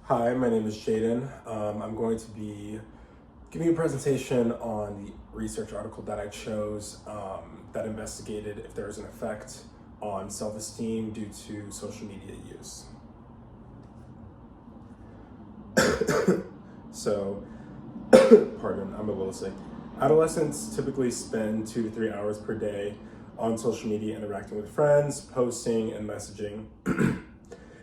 Hi, my name is Jaden. I'm going to be giving a presentation on the research article that I chose that investigated if there is an effect on self-esteem due to social media use. So, pardon, I'm a little sick. Adolescents typically spend 2 to 3 hours per day on social media interacting with friends, posting, and messaging.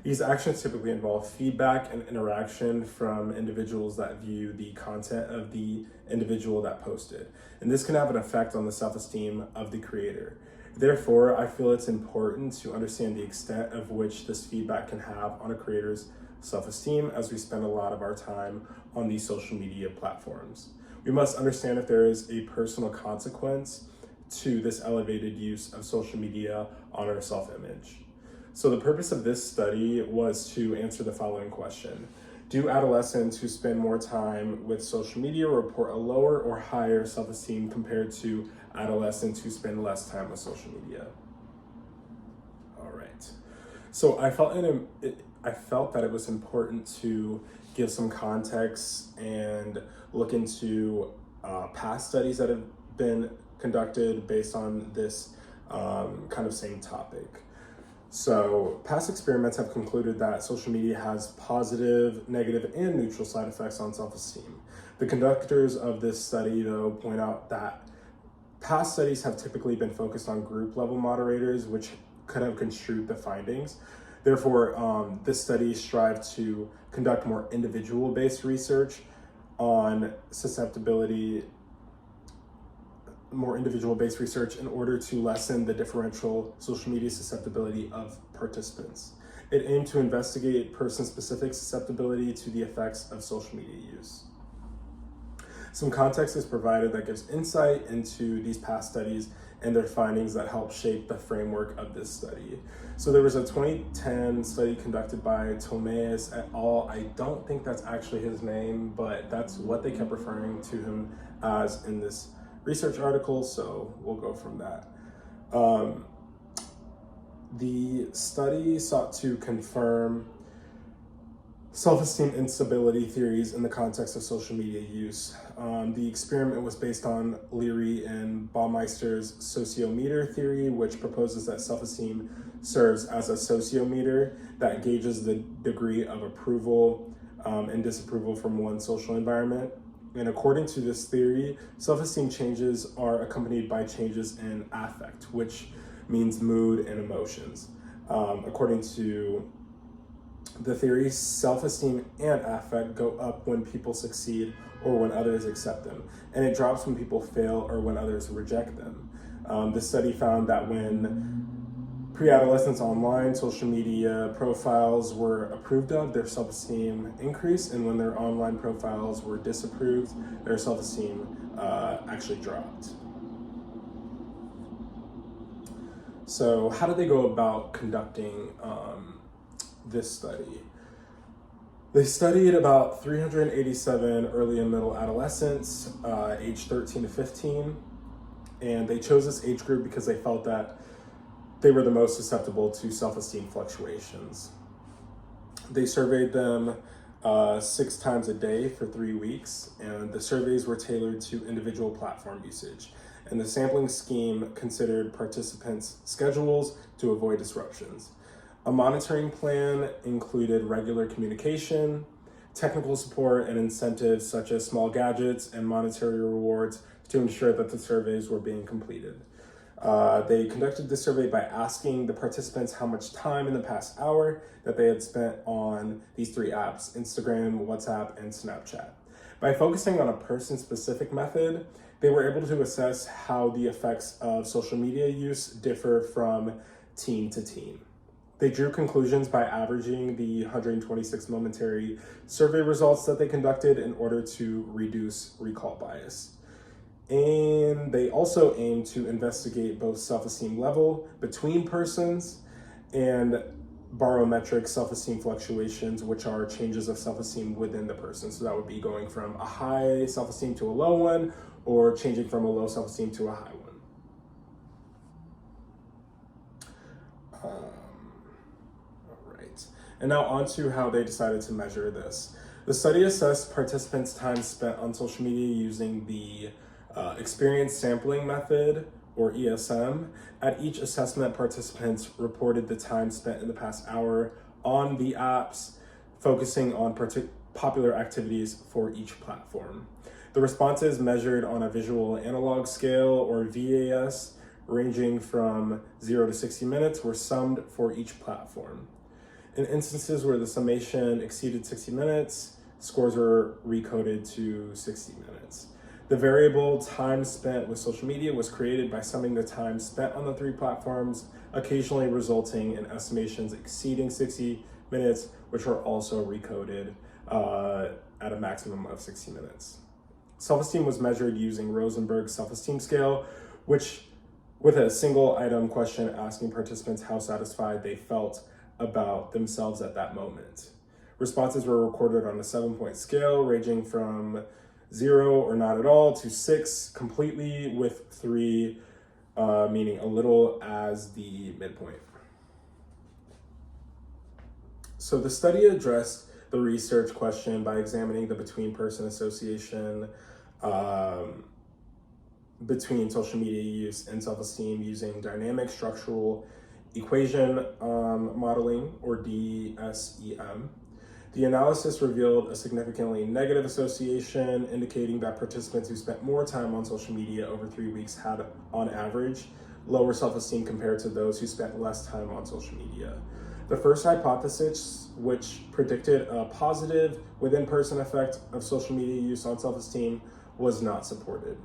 These actions typically involve feedback and interaction from individuals that view the content of the individual that posted. And this can have an effect on the self-esteem of the creator. Therefore, I feel it's important to understand the extent of which this feedback can have on a creator's self-esteem as we spend a lot of our time on these social media platforms. We must understand if there is a personal consequence to this elevated use of social media on our self-image. So the purpose of this study was to answer the following question. Do adolescents who spend more time with social media report a lower or higher self-esteem compared to adolescents who spend less time with social media? All right. So I felt that it was important to give some context and look into past studies that have been conducted based on this kind of same topic. So, past experiments have concluded that social media has positive, negative, and neutral side effects on self-esteem. The conductors of this study, though, point out that past studies have typically been focused on group-level moderators, which could have construed the findings. Therefore, this study strived to conduct more individual-based research on more individual-based research in order to lessen the differential social media susceptibility of participants. It aimed to investigate person-specific susceptibility to the effects of social media use. Some context is provided that gives insight into these past studies and their findings that help shape the framework of this study. So there was a 2010 study conducted by Tomaeus et al. I don't think that's actually his name, but that's what they kept referring to him as in this research article, so we'll go from that. The study sought to confirm self-esteem instability theories in the context of social media use. The experiment was based on Leary and Baumeister's sociometer theory, which proposes that self-esteem serves as a sociometer that gauges the degree of approval and disapproval from one's social environment. And according to this theory, self-esteem changes are accompanied by changes in affect, which means mood and emotions. According to the theory, self-esteem and affect go up when people succeed or when others accept them, and it drops when people fail or when others reject them. The study found that when pre-adolescents online social media profiles were approved of, their self-esteem increased, and when their online profiles were disapproved, their self-esteem actually dropped. So how did they go about conducting this study? They studied about 387 early and middle adolescents, aged 13 to 15, and they chose this age group because they felt that they were the most susceptible to self-esteem fluctuations. They surveyed them 6 times a day for 3 weeks, and the surveys were tailored to individual platform usage. And the sampling scheme considered participants' schedules to avoid disruptions. A monitoring plan included regular communication, technical support, and incentives such as small gadgets and monetary rewards to ensure that the surveys were being completed. They conducted the survey by asking the participants how much time in the past hour that they had spent on these 3 apps, Instagram, WhatsApp, and Snapchat. By focusing on a person-specific method, they were able to assess how the effects of social media use differ from teen to teen. They drew conclusions by averaging the 126 momentary survey results that they conducted in order to reduce recall bias. And they also aim to investigate both self-esteem level between persons and barometric self-esteem fluctuations, which are changes of self-esteem within the person. So that would be going from a high self-esteem to a low one, or changing from a low self-esteem to a high one. All right. And now on to how they decided to measure this. The study assessed participants' time spent on social media using the experience sampling method, or ESM. At each assessment, participants reported the time spent in the past hour on the apps, focusing on popular activities for each platform. The responses measured on a visual analog scale, or VAS, ranging from 0 to 60 minutes, were summed for each platform. In instances where the summation exceeded 60 minutes, scores were recoded to 60 minutes. The variable time spent with social media was created by summing the time spent on the 3 platforms, occasionally resulting in estimations exceeding 60 minutes, which were also recoded at a maximum of 60 minutes. Self-esteem was measured using Rosenberg's self-esteem scale, which with a single item question asking participants how satisfied they felt about themselves at that moment. Responses were recorded on a 7-point scale, ranging from 0 or not at all to 6 completely, with 3 meaning a little as the midpoint. So the study addressed the research question by examining the between-person association between social media use and self-esteem using dynamic structural equation modeling, or DSEM. The analysis revealed a significantly negative association, indicating that participants who spent more time on social media over 3 weeks had, on average, lower self-esteem compared to those who spent less time on social media. The first hypothesis, which predicted a positive within-person effect of social media use on self-esteem, was not supported.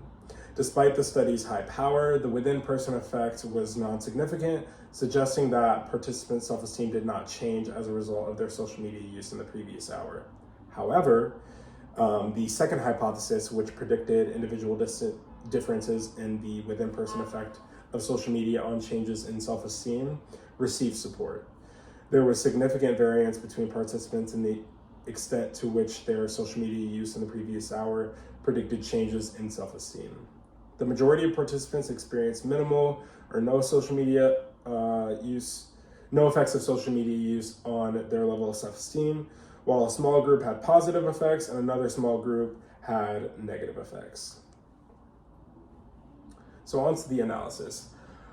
Despite the study's high power, the within-person effect was non-significant, suggesting that participants' self-esteem did not change as a result of their social media use in the previous hour. However, the second hypothesis, which predicted individual differences in the within-person effect of social media on changes in self-esteem, received support. There was significant variance between participants in the extent to which their social media use in the previous hour predicted changes in self-esteem. The majority of participants experienced minimal or no social media use, no effects of social media use on their level of self-esteem, while a small group had positive effects and another small group had negative effects. So on to the analysis.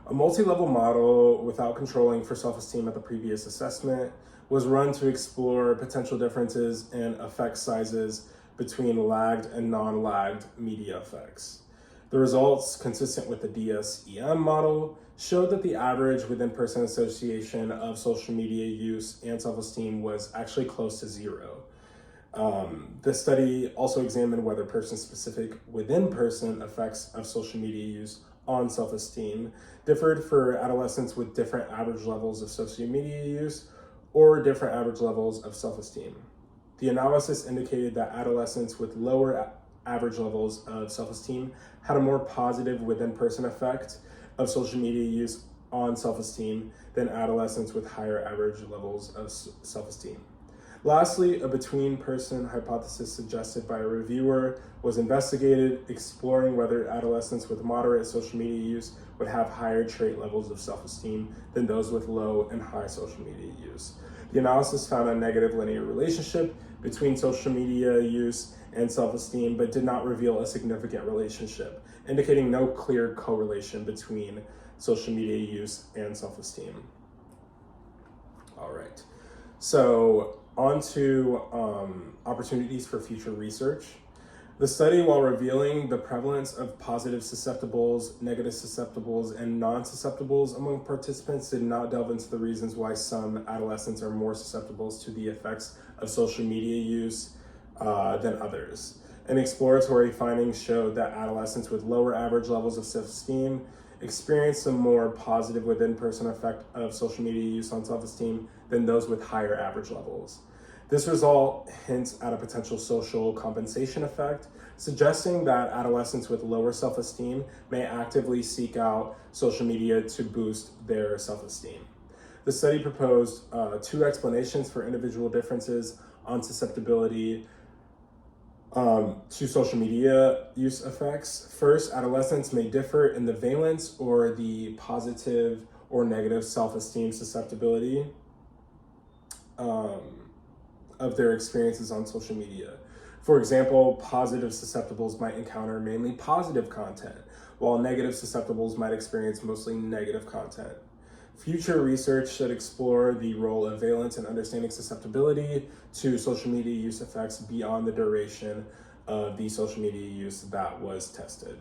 A multi-level model without controlling for self-esteem at the previous assessment was run to explore potential differences in effect sizes between lagged and non-lagged media effects. The results, consistent with the DSEM model, showed that the average within-person association of social media use and self-esteem was actually close to 0. The study also examined whether person-specific within-person effects of social media use on self-esteem differed for adolescents with different average levels of social media use or different average levels of self-esteem. The analysis indicated that adolescents with lower average levels of self-esteem had a more positive within-person effect of social media use on self-esteem than adolescents with higher average levels of self-esteem. Lastly, a between-person hypothesis suggested by a reviewer was investigated, exploring whether adolescents with moderate social media use would have higher trait levels of self-esteem than those with low and high social media use. The analysis found a negative linear relationship between social media use and self-esteem, but did not reveal a significant relationship, indicating no clear correlation between social media use and self-esteem. All right, so on to opportunities for future research. The study, while revealing the prevalence of positive susceptibles, negative susceptibles, and non-susceptibles among participants, did not delve into the reasons why some adolescents are more susceptible to the effects of social media use than others. And exploratory findings showed that adolescents with lower average levels of self-esteem experienced a more positive within-person effect of social media use on self-esteem than those with higher average levels. This result hints at a potential social compensation effect, suggesting that adolescents with lower self-esteem may actively seek out social media to boost their self-esteem. The study proposed 2 explanations for individual differences on susceptibility to social media use effects. First, adolescents may differ in the valence or the positive or negative self-esteem susceptibility of their experiences on social media. For example, positive susceptibles might encounter mainly positive content, while negative susceptibles might experience mostly negative content. Future research should explore the role of valence in understanding susceptibility to social media use effects beyond the duration of the social media use that was tested.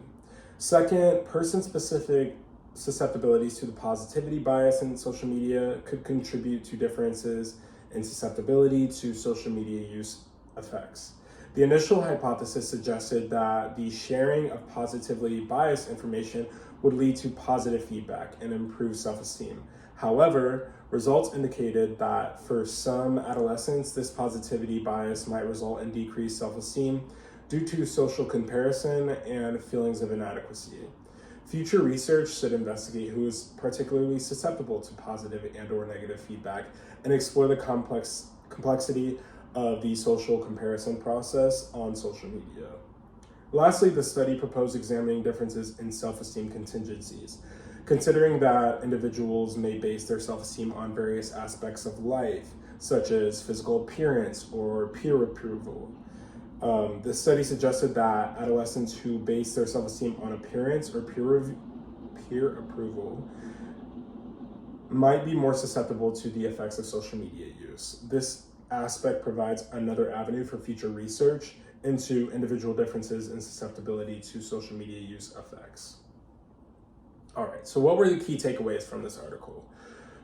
Second, person-specific susceptibilities to the positivity bias in social media could contribute to differences in susceptibility to social media use effects. The initial hypothesis suggested that the sharing of positively biased information would lead to positive feedback and improve self-esteem. However, results indicated that for some adolescents, this positivity bias might result in decreased self-esteem due to social comparison and feelings of inadequacy. Future research should investigate who is particularly susceptible to positive and/or negative feedback and explore the complexity of the social comparison process on social media. Lastly, the study proposed examining differences in self-esteem contingencies, considering that individuals may base their self-esteem on various aspects of life, such as physical appearance or peer approval. The study suggested that adolescents who base their self-esteem on appearance or peer approval might be more susceptible to the effects of social media use. This aspect provides another avenue for future research into individual differences in susceptibility to social media use effects. All right, so what were the key takeaways from this article?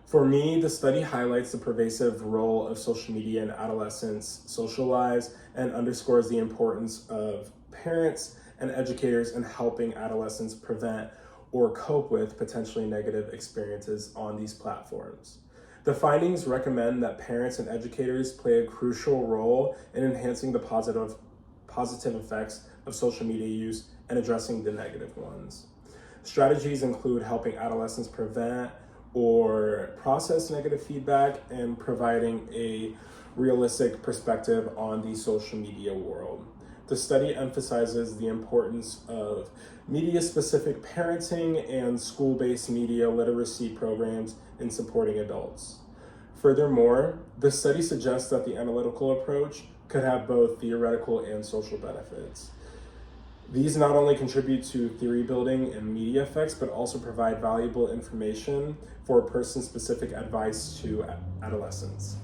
For me, the study highlights the pervasive role of social media in adolescents' social lives and underscores the importance of parents and educators in helping adolescents prevent or cope with potentially negative experiences on these platforms. The findings recommend that parents and educators play a crucial role in enhancing the positive effects of social media use and addressing the negative ones. Strategies include helping adolescents prevent or process negative feedback and providing a realistic perspective on the social media world. The study emphasizes the importance of media-specific parenting and school-based media literacy programs in supporting adults. Furthermore, the study suggests that the analytical approach could have both theoretical and social benefits. These not only contribute to theory building and media effects, but also provide valuable information for person-specific advice to adolescents.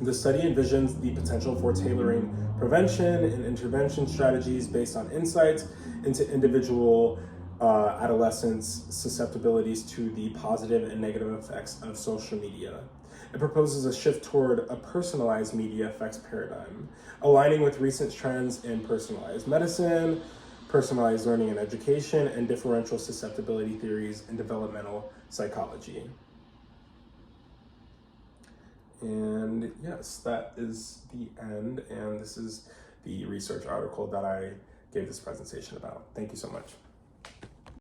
The study envisions the potential for tailoring prevention and intervention strategies based on insights into individual adolescents' susceptibilities to the positive and negative effects of social media. It proposes a shift toward a personalized media effects paradigm, aligning with recent trends in personalized medicine, personalized learning and education, and differential susceptibility theories in developmental psychology. And yes, that is the end, and this is the research article that I gave this presentation about. Thank you so much.